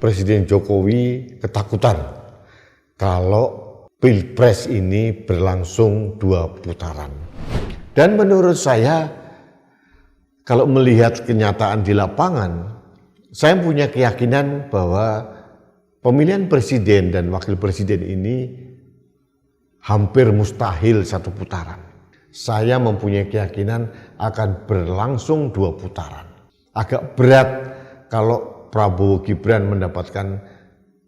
Presiden Jokowi ketakutan kalau Pilpres ini berlangsung 2 putaran. Dan menurut saya, kalau melihat kenyataan di lapangan, saya punya keyakinan bahwa pemilihan presiden dan wakil presiden ini hampir mustahil 1 putaran. Saya mempunyai keyakinan akan berlangsung 2 putaran. Agak berat kalau Prabowo Gibran mendapatkan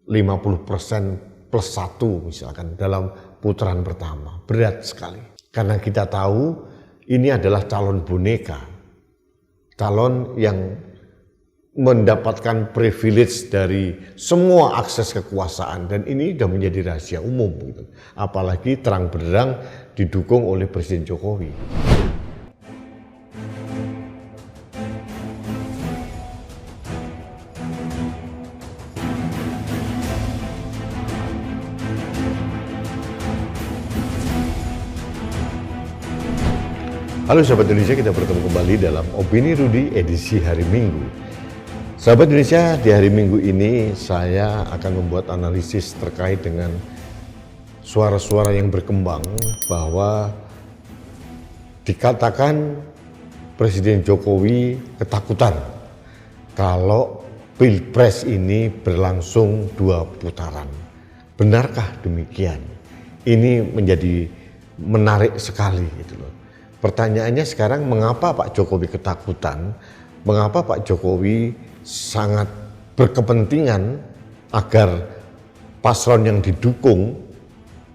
50% plus 1 misalkan dalam putaran pertama. Berat sekali. Karena kita tahu ini adalah calon boneka. Calon yang mendapatkan privilege dari semua akses kekuasaan. Dan ini sudah menjadi rahasia umum. Gitu. Apalagi terang benderang didukung oleh Presiden Jokowi. Halo sahabat Indonesia, kita bertemu kembali dalam Opini Rudy edisi hari Minggu. Sahabat Indonesia, di hari Minggu ini saya akan membuat analisis terkait dengan suara-suara yang berkembang bahwa dikatakan Presiden Jokowi ketakutan kalau Pilpres ini berlangsung 2 putaran. Benarkah demikian? Ini menjadi menarik sekali gitu loh. Pertanyaannya sekarang, mengapa Pak Jokowi ketakutan? Mengapa Pak Jokowi sangat berkepentingan agar paslon yang didukung,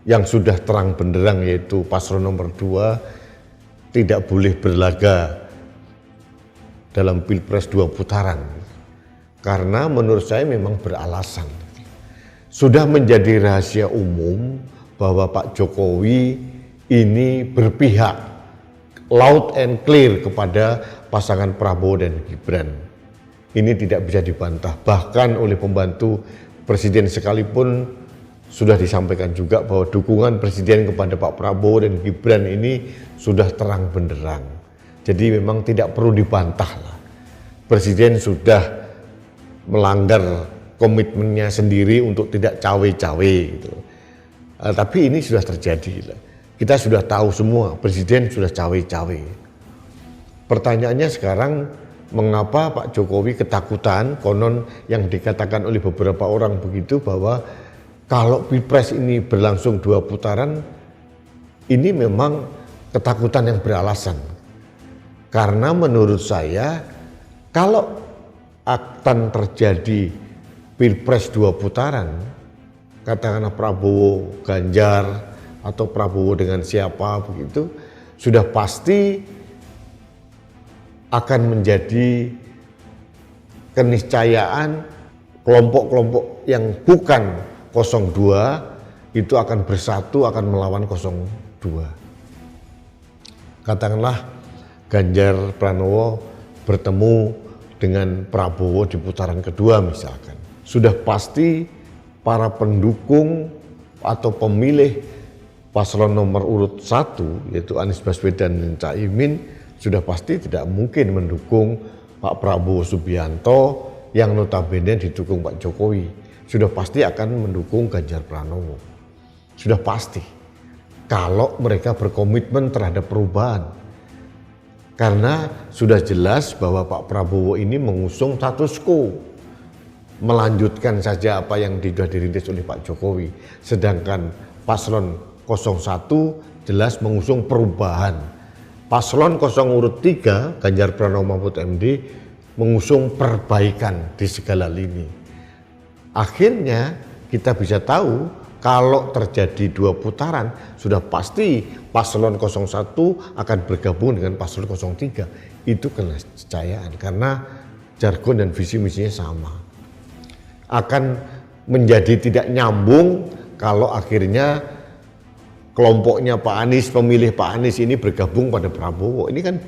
yang sudah terang benderang yaitu paslon nomor 2, tidak boleh berlaga dalam Pilpres 2 putaran? Karena menurut saya memang beralasan. Sudah menjadi rahasia umum bahwa Pak Jokowi ini berpihak loud and clear kepada pasangan Prabowo dan Gibran. Ini tidak bisa dibantah. Bahkan oleh pembantu presiden sekalipun sudah disampaikan juga bahwa dukungan presiden kepada Pak Prabowo dan Gibran ini sudah terang benderang. Jadi memang tidak perlu dibantah lah. Presiden sudah melanggar komitmennya sendiri untuk tidak cawe-cawe gitu. Tapi ini sudah terjadi lah. Kita sudah tahu semua, Presiden sudah cawe-cawe. Pertanyaannya sekarang, mengapa Pak Jokowi ketakutan? Konon yang dikatakan oleh beberapa orang begitu bahwa kalau Pilpres ini berlangsung 2 putaran, ini memang ketakutan yang beralasan. Karena menurut saya, kalau akan terjadi Pilpres 2 putaran, katakanlah Prabowo, Ganjar, atau Prabowo dengan siapa begitu, sudah pasti akan menjadi keniscayaan kelompok-kelompok yang bukan 02 itu akan bersatu, akan melawan 02. Katakanlah Ganjar Pranowo bertemu dengan Prabowo di putaran kedua misalkan. Sudah pasti para pendukung atau pemilih paslon nomor urut 1 yaitu Anies Baswedan dan Caimin sudah pasti tidak mungkin mendukung Pak Prabowo Subianto yang notabene didukung Pak Jokowi. Sudah pasti akan mendukung Ganjar Pranowo. Sudah pasti. Kalau mereka berkomitmen terhadap perubahan. Karena sudah jelas bahwa Pak Prabowo ini mengusung status quo. Melanjutkan saja apa yang sudah dirintis oleh Pak Jokowi. Sedangkan paslon 01 jelas mengusung perubahan. Paslon 0 urut 3 Ganjar Pranowo Mahfud MD mengusung perbaikan di segala lini. Akhirnya kita bisa tahu kalau terjadi 2 putaran sudah pasti paslon 01 akan bergabung dengan paslon 03. Itu keniscayaan karena jargon dan visi misinya sama. Akan menjadi tidak nyambung kalau akhirnya kelompoknya Pak Anies, pemilih Pak Anies ini bergabung pada Prabowo. Ini kan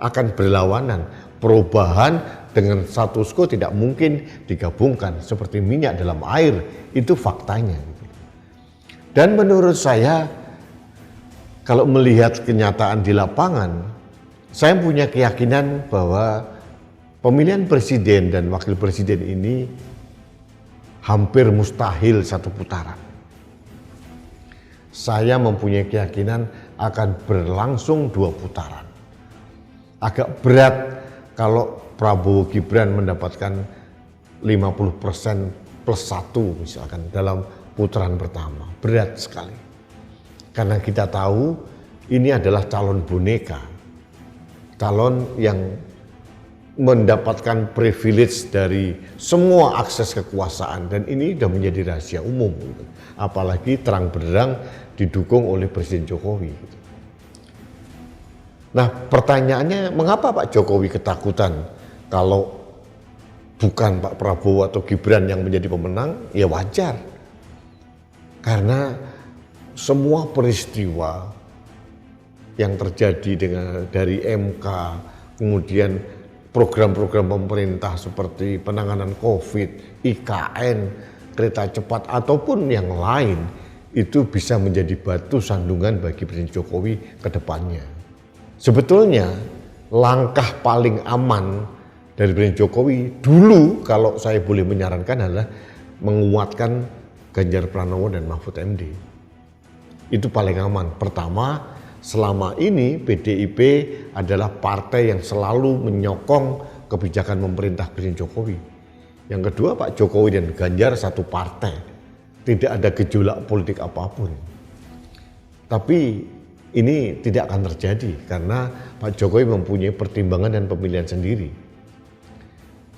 akan berlawanan. Perubahan dengan status quo tidak mungkin digabungkan seperti minyak dalam air. Itu faktanya. Dan menurut saya, kalau melihat kenyataan di lapangan, saya punya keyakinan bahwa pemilihan presiden dan wakil presiden ini hampir mustahil satu putaran. Saya mempunyai keyakinan akan berlangsung 2 putaran. Agak berat kalau Prabowo Gibran mendapatkan 50% plus 1 misalkan dalam putaran pertama. Berat sekali. Karena kita tahu ini adalah calon boneka. Calon yang mendapatkan privilege dari semua akses kekuasaan, dan ini sudah menjadi rahasia umum, apalagi terang benderang didukung oleh Presiden Jokowi. Nah, pertanyaannya, mengapa Pak Jokowi ketakutan kalau bukan Pak Prabowo atau Gibran yang menjadi pemenang? Ya wajar, karena semua peristiwa yang terjadi dari MK, kemudian program-program pemerintah seperti penanganan COVID, IKN, kereta cepat, ataupun yang lain, itu bisa menjadi batu sandungan bagi Presiden Jokowi ke depannya. Sebetulnya langkah paling aman dari Presiden Jokowi dulu, kalau saya boleh menyarankan, adalah menguatkan Ganjar Pranowo dan Mahfud MD. Itu paling aman. Pertama, selama ini PDIP adalah partai yang selalu menyokong kebijakan pemerintah Presiden Jokowi. Yang kedua, Pak Jokowi dan Ganjar satu partai, tidak ada gejolak politik apapun. Tapi ini tidak akan terjadi karena Pak Jokowi mempunyai pertimbangan dan pemilihan sendiri.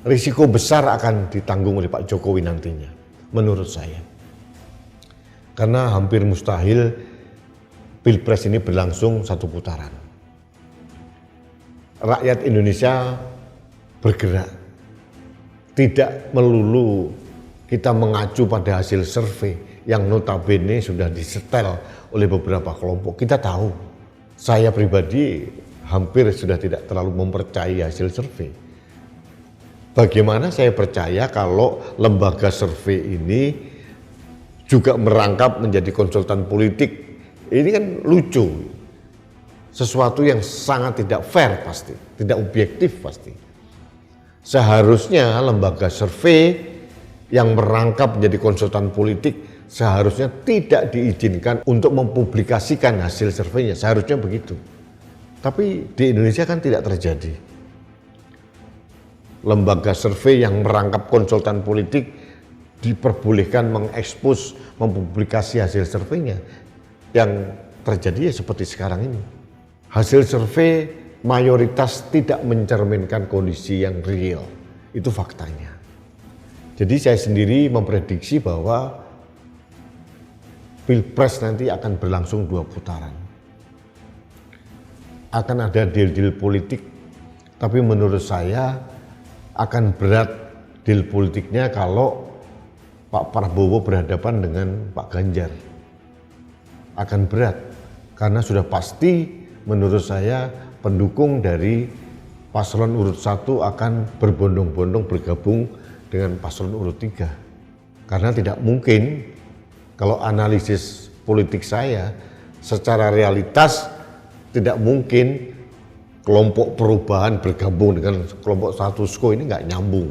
Risiko besar akan ditanggung oleh Pak Jokowi nantinya, menurut saya. Karena hampir mustahil Pilpres ini berlangsung satu putaran. Rakyat Indonesia bergerak. Tidak melulu kita mengacu pada hasil survei yang notabene sudah disetel oleh beberapa kelompok. Kita tahu, saya pribadi hampir sudah tidak terlalu mempercayai hasil survei. Bagaimana saya percaya kalau lembaga survei ini juga merangkap menjadi konsultan politik? Ini kan lucu, sesuatu yang sangat tidak fair pasti, tidak objektif pasti. Seharusnya lembaga survei yang merangkap menjadi konsultan politik seharusnya tidak diizinkan untuk mempublikasikan hasil surveinya, seharusnya begitu. Tapi di Indonesia kan tidak terjadi. Lembaga survei yang merangkap konsultan politik diperbolehkan mengekspos, mempublikasi hasil surveinya. Yang terjadi ya seperti sekarang ini. Hasil survei mayoritas tidak mencerminkan kondisi yang real. Itu faktanya. Jadi saya sendiri memprediksi bahwa Pilpres nanti akan berlangsung 2 putaran. Akan ada deal-deal politik, tapi menurut saya akan berat deal politiknya kalau Pak Prabowo berhadapan dengan Pak Ganjar. Akan berat, karena sudah pasti menurut saya pendukung dari paslon urut 1 akan berbondong-bondong bergabung dengan paslon urut 3. Karena tidak mungkin, kalau analisis politik saya, secara realitas tidak mungkin kelompok perubahan bergabung dengan kelompok status quo, ini nggak nyambung.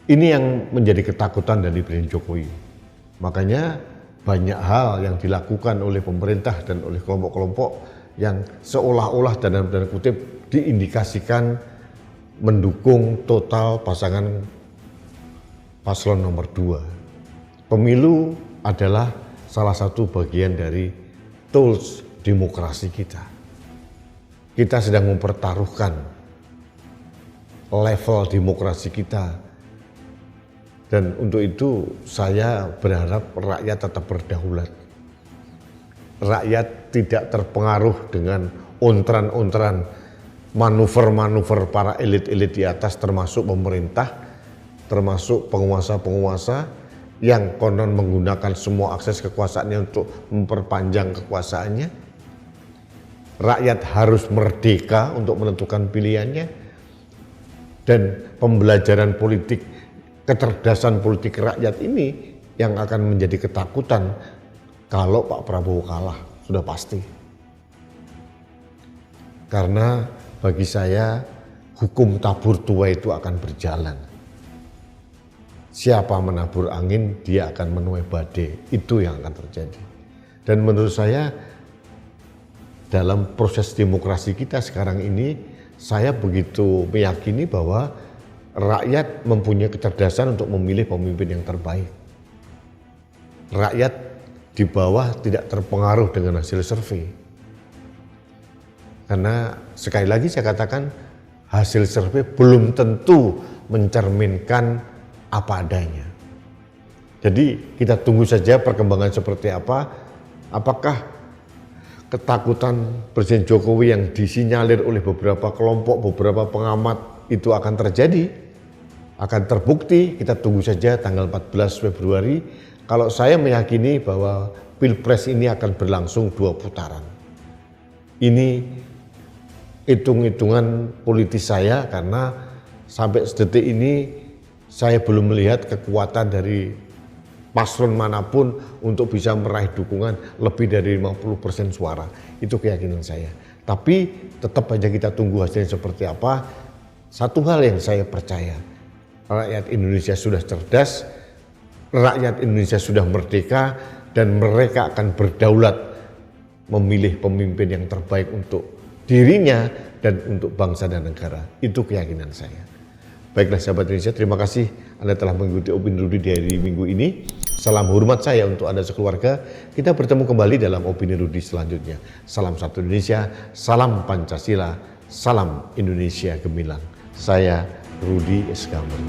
Ini yang menjadi ketakutan dari Presiden Jokowi. Makanya banyak hal yang dilakukan oleh pemerintah dan oleh kelompok-kelompok yang seolah-olah dalam tanda kutip diindikasikan mendukung total pasangan paslon nomor 2. Pemilu adalah salah satu bagian dari tools demokrasi kita. Kita sedang mempertaruhkan level demokrasi kita. Dan untuk itu saya berharap rakyat tetap berdaulat. Rakyat tidak terpengaruh dengan ontran-ontran manuver-manuver para elit-elit di atas, termasuk pemerintah, termasuk penguasa-penguasa yang konon menggunakan semua akses kekuasaannya untuk memperpanjang kekuasaannya. Rakyat harus merdeka untuk menentukan pilihannya, dan pembelajaran politik, kecerdasan politik rakyat ini yang akan menjadi ketakutan kalau Pak Prabowo kalah, sudah pasti. Karena bagi saya hukum tabur tua itu akan berjalan. siapa menabur angin, dia akan menuai badai. Itu yang akan terjadi. Dan menurut saya, dalam proses demokrasi kita sekarang ini, saya begitu meyakini bahwa rakyat mempunyai kecerdasan untuk memilih pemimpin yang terbaik. Rakyat di bawah tidak terpengaruh dengan hasil survei. Karena sekali lagi saya katakan, hasil survei belum tentu mencerminkan apa adanya. Jadi kita tunggu saja perkembangan seperti apa. Apakah ketakutan Presiden Jokowi yang disinyalir oleh beberapa kelompok, beberapa pengamat itu akan terjadi, akan terbukti. Kita tunggu saja tanggal 14 Februari. Kalau saya meyakini bahwa Pilpres ini akan berlangsung 2 putaran. Ini hitung-hitungan politis saya, karena sampai sedetik ini saya belum melihat kekuatan dari paslon manapun untuk bisa meraih dukungan lebih dari 50% suara. Itu keyakinan saya. Tapi tetap aja kita tunggu hasilnya seperti apa. Satu hal yang saya percaya, rakyat Indonesia sudah cerdas, rakyat Indonesia sudah merdeka, dan mereka akan berdaulat memilih pemimpin yang terbaik untuk dirinya dan untuk bangsa dan negara. Itu keyakinan saya. Baiklah sahabat Indonesia, terima kasih Anda telah mengikuti Opini Rudi di hari Minggu ini. Salam hormat saya untuk Anda sekeluarga. Kita bertemu kembali dalam Opini Rudi selanjutnya. Salam satu Indonesia, salam Pancasila, salam Indonesia gemilang. Saya Rudi Eskamber.